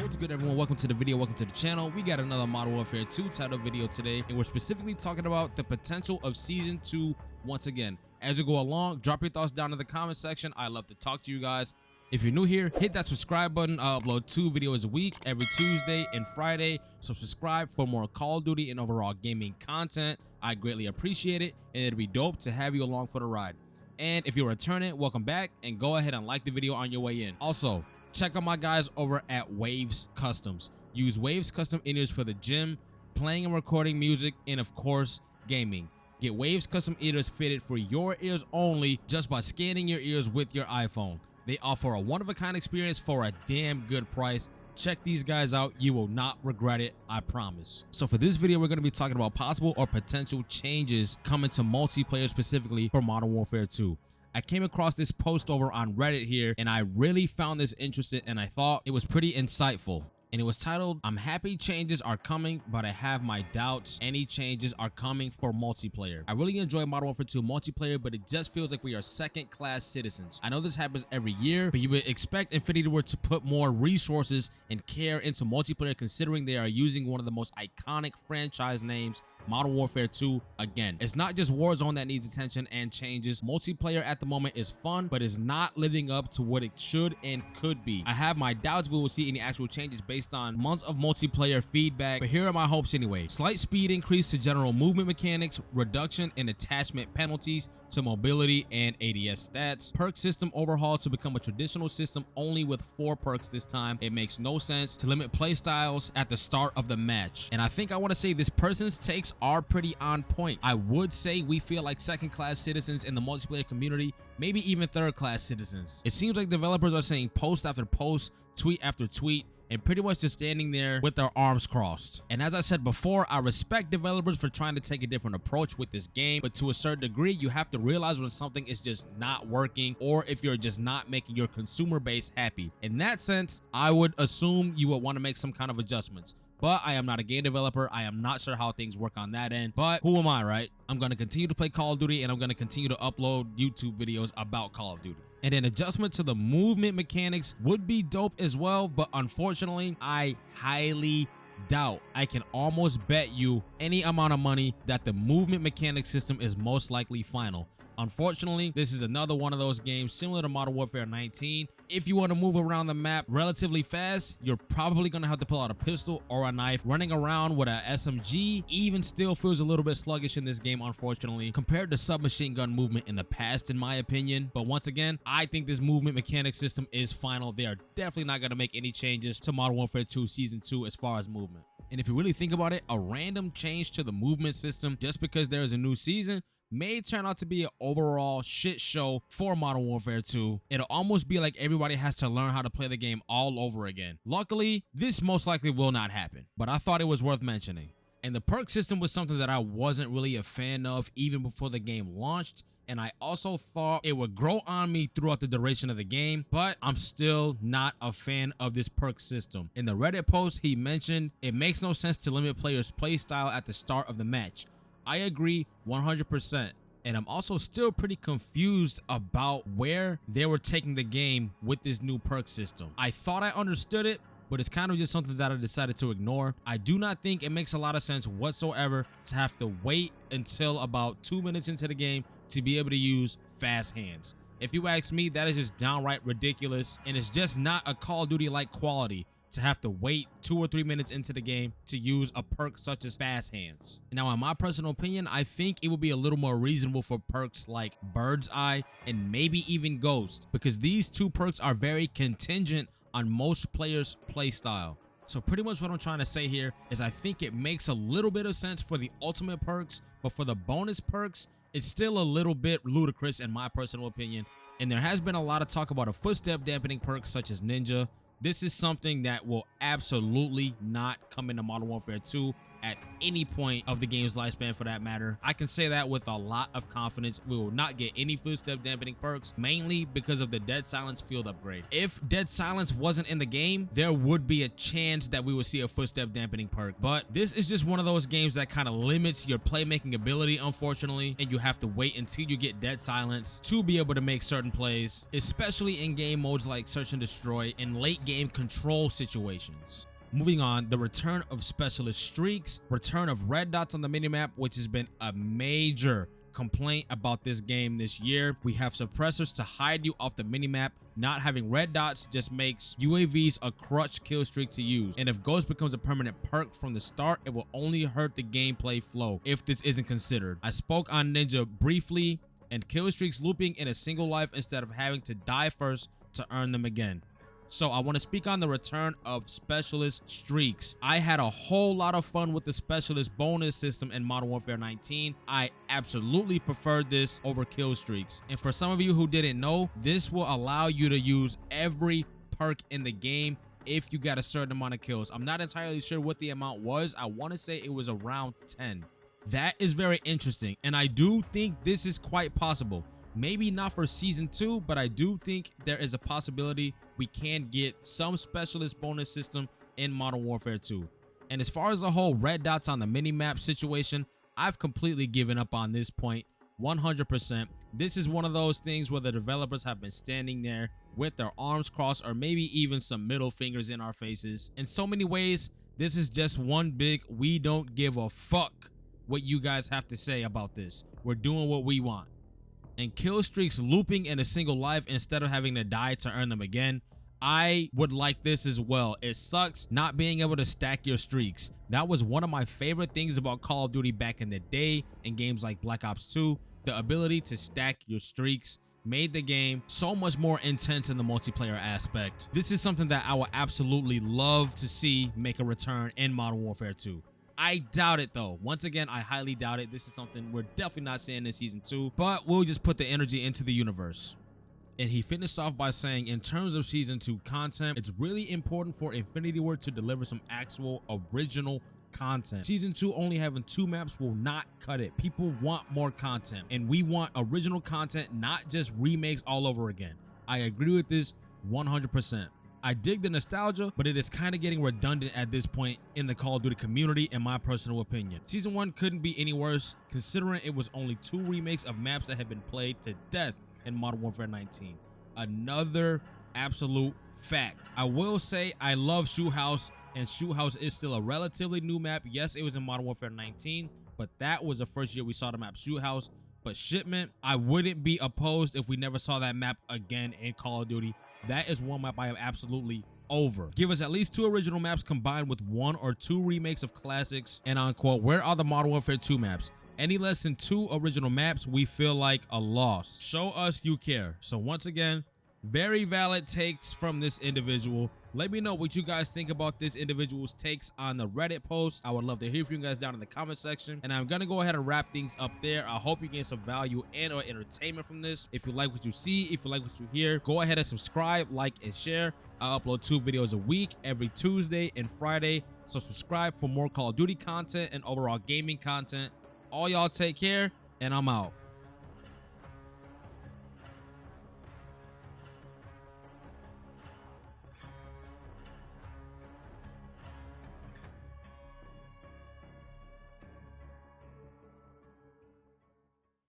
What's good, everyone? Welcome to the video. Welcome to the channel. We got another Modern Warfare 2 title video today, and we're specifically talking about the potential of Season 2 once again. As you go along, drop your thoughts down in the comment section. I love to talk to you guys. If you're new here, hit that subscribe button. I upload 2 videos a week, every Tuesday and Friday. So subscribe for more Call of Duty and overall gaming content. I greatly appreciate it, and it'd be dope to have you along for the ride. And if you're returning, welcome back, and go ahead and like the video on your way in. Also, check out my guys over at Waves Customs. Use Waves Custom in-ears for the gym, playing and recording music, and of course, gaming. Get Waves Custom in-ears fitted for your ears only just by scanning your ears with your iPhone. They offer a one-of-a-kind experience for a damn good price. Check these guys out. You will not regret it, I promise. So for this video, we're going to be talking about possible or potential changes coming to multiplayer specifically for Modern Warfare 2. I came across this post over on Reddit here, and I really found this interesting, and I thought it was pretty insightful. And it was titled, "I'm happy changes are coming, but I have my doubts. Any changes are coming for multiplayer." I really enjoy Modern Warfare 2 multiplayer, but it just feels like we are second-class citizens. I know this happens every year, but you would expect Infinity Ward to put more resources and care into multiplayer, considering they are using one of the most iconic franchise names, Modern Warfare 2, again. It's not just Warzone that needs attention and changes. Multiplayer at the moment is fun, but is not living up to what it should and could be. I have my doubts we will see any actual changes based on months of multiplayer feedback, but here are my hopes anyway. Slight speed increase to general movement mechanics, reduction in attachment penalties to mobility and ADS stats, perk system overhaul to become a traditional system only with 4 perks this time. It makes no sense to limit playstyles at the start of the match. And I think I want to say this person's takes are pretty on point. I would say we feel like second-class citizens in the multiplayer community, maybe even third-class citizens. It seems like developers are saying post after post, tweet after tweet, and pretty much just standing there with their arms crossed. And as I said before, I respect developers for trying to take a different approach with this game, but to a certain degree, you have to realize when something is just not working, or if you're just not making your consumer base happy. In that sense, I would assume you would want to make some kind of adjustments. But I am not a game developer. I am not sure how things work on that end. But who am I, right? I'm going to continue to play Call of Duty, and I'm going to continue to upload YouTube videos about Call of Duty. And an adjustment to the movement mechanics would be dope as well. But unfortunately, I highly doubt, I can almost bet you any amount of money, that the movement mechanic system is most likely final. Unfortunately, this is another one of those games similar to Modern Warfare 19. If you want to move around the map relatively fast, you're probably going to have to pull out a pistol or a knife. Running around with a SMG even still feels a little bit sluggish in this game, unfortunately, compared to submachine gun movement in the past, in my opinion. But once again, I think this movement mechanic system is final. They are definitely not going to make any changes to Modern Warfare 2 Season 2 as far as movement. And if you really think about it, a random change to the movement system just because there is a new season may turn out to be an overall shit show for Modern Warfare 2. It'll almost be like everybody has to learn how to play the game all over again. Luckily, this most likely will not happen, but I thought it was worth mentioning. And the perk system was something that I wasn't really a fan of even before the game launched, and I also thought it would grow on me throughout the duration of the game, but I'm still not a fan of this perk system. In the Reddit post, he mentioned it makes no sense to limit players' playstyle at the start of the match. I agree 100%. And I'm also still pretty confused about where they were taking the game with this new perk system. I thought I understood it, but it's kind of just something that I decided to ignore. I do not think it makes a lot of sense whatsoever to have to wait until about 2 minutes into the game to be able to use fast hands. If you ask me, that is just downright ridiculous, and it's just not a Call of Duty-like quality to have to wait 2 or 3 minutes into the game to use a perk such as fast hands. Now, in my personal opinion, I think it would be a little more reasonable for perks like Bird's Eye and maybe even Ghost, because these 2 perks are very contingent on most players' playstyle. So pretty much what I'm trying to say here is I think it makes a little bit of sense for the ultimate perks, but for the bonus perks, it's still a little bit ludicrous in my personal opinion. And there has been a lot of talk about a footstep dampening perk such as Ninja. This is something that will absolutely not come into Modern Warfare 2 at any point of the game's lifespan for that matter. I can say that with a lot of confidence. We will not get any footstep dampening perks, mainly because of the Dead Silence field upgrade. If Dead Silence wasn't in the game, there would be a chance that we would see a footstep dampening perk, but this is just one of those games that kind of limits your playmaking ability, unfortunately, and you have to wait until you get Dead Silence to be able to make certain plays, especially in game modes like Search and Destroy and late game control situations. Moving on, the return of specialist streaks, return of red dots on the minimap, which has been a major complaint about this game this year. We have suppressors to hide you off the minimap. Not having red dots just makes UAVs a crutch kill streak to use, and if Ghost becomes a permanent perk from the start, it will only hurt the gameplay flow if this isn't considered. I spoke on Ninja briefly, and kill streaks looping in a single life instead of having to die first to earn them again. So I want to speak on the return of specialist streaks. I had a whole lot of fun with the specialist bonus system in Modern Warfare 19. I absolutely preferred this over kill streaks. And for some of you who didn't know, this will allow you to use every perk in the game if you got a certain amount of kills. I'm not entirely sure what the amount was. I want to say it was around 10. That is very interesting, and I do think this is quite possible. Maybe not for season 2, but I do think there is a possibility we can get some specialist bonus system in Modern Warfare 2. And as far as the whole red dots on the minimap situation, I've completely given up on this point 100%. This is one of those things where the developers have been standing there with their arms crossed, or maybe even some middle fingers in our faces. In so many ways, this is just one big we don't give a fuck what you guys have to say about this. We're doing what we want. And kill streaks looping in a single life instead of having to die to earn them again, I would like this as well. It sucks not being able to stack your streaks. That was one of my favorite things about Call of Duty back in the day in games like Black Ops 2. The ability to stack your streaks made the game so much more intense in the multiplayer aspect. This is something that I would absolutely love to see make a return in Modern Warfare 2. I doubt it though. Once again, I highly doubt it. This is something we're definitely not seeing in season 2, but we'll just put the energy into the universe. And he finished off by saying, in terms of season 2 content, it's really important for Infinity Ward to deliver some actual original content. Season 2 only having 2 maps will not cut it. People want more content, and we want original content, not just remakes all over again. I agree with this 100%. I dig the nostalgia, but it is kind of getting redundant at this point in the Call of Duty community, in my personal opinion. Season 1 couldn't be any worse, considering it was only 2 remakes of maps that had been played to death in Modern Warfare 19. Another absolute fact. I will say I love Shoot House, and Shoot House is still a relatively new map. Yes, it was in Modern Warfare 19, but that was the first year we saw the map Shoot House. But Shipment, I wouldn't be opposed if we never saw that map again in Call of Duty. That is one map I am absolutely over. Give us at least 2 original maps combined with 1 or 2 remakes of classics. And unquote, where are the Modern Warfare 2 maps? Any less than 2 original maps, we feel like a loss. Show us you care. So once again, very valid takes from this individual. Let me know what you guys think about this individual's takes on the Reddit post. I would love to hear from you guys down in the comment section. And I'm gonna go ahead and wrap things up there. I hope you gain some value and or entertainment from this. If you like what you see, if you like what you hear, go ahead and subscribe, like, and share. I upload 2 videos a week, every Tuesday and Friday. So subscribe for more Call of Duty content and overall gaming content. All y'all take care, and I'm out.